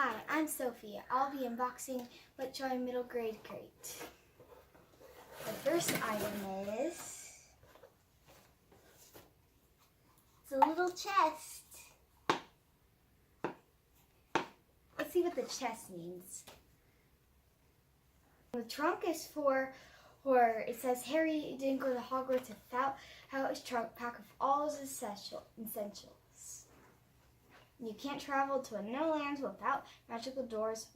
Hi, I'm Sofie. I'll be unboxing LitJoy Middle Grade Crate. The first item is it's a little chest. Let's see what the chest means. The trunk is for it says Harry didn't go to Hogwarts without his trunk packed with all his essentials. You can't travel to unknown lands without magical doors,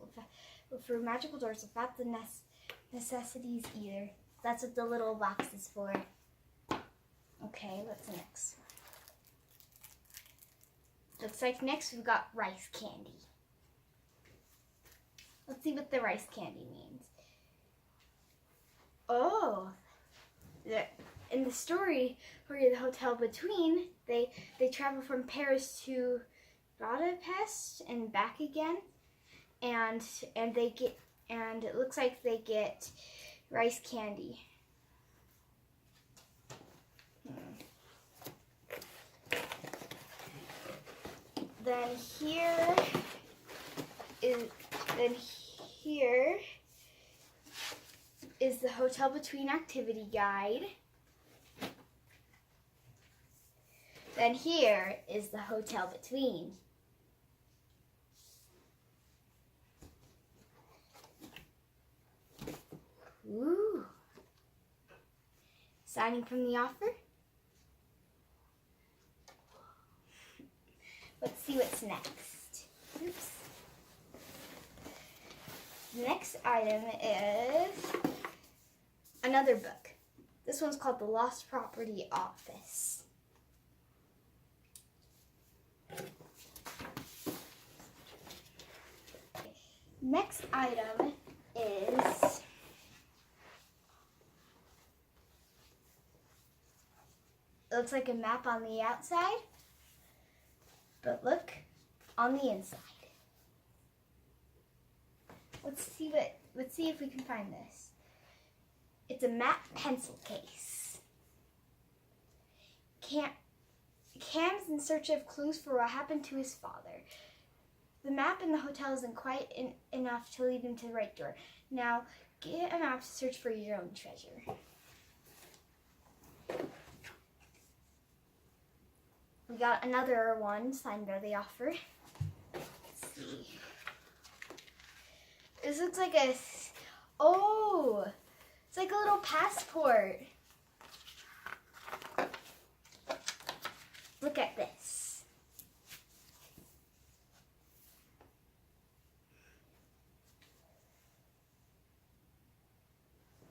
through magical doors without the necessities either. That's what the little box is for. Okay, what's next? Looks like next we've got rice candy. Let's see what the rice candy means. Oh, in the story for the hotel between, they travel from Paris to Budapest and back again, and it looks like they get rice candy. Then here is the Hotel Between activity guide. Then here is the Hotel Between. Ooh. Signing from the offer. Let's see what's next. Oops. The next item is another book. This one's called The Lost Property Office. Next item is it looks like a map on the outside, but look on the inside. Let's see if we can find this. It's a map pencil case. Cam's in search of clues for what happened to his father. The map in the hotel isn't quite enough to lead him to the right door. Now, get a map to search for your own treasure. We got another one signed by the offer. Let's see. This looks like it's like a little passport. Look at this.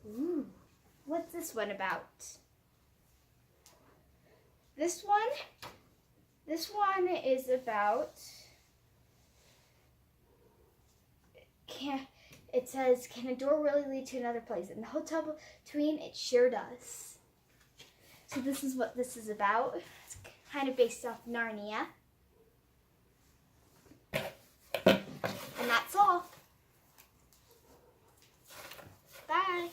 Ooh, what's this one about? This one is about it says, can a door really lead to another place? In the Hotel Between, it sure does. So this is what this is about. It's kind of based off Narnia. And that's all. Bye.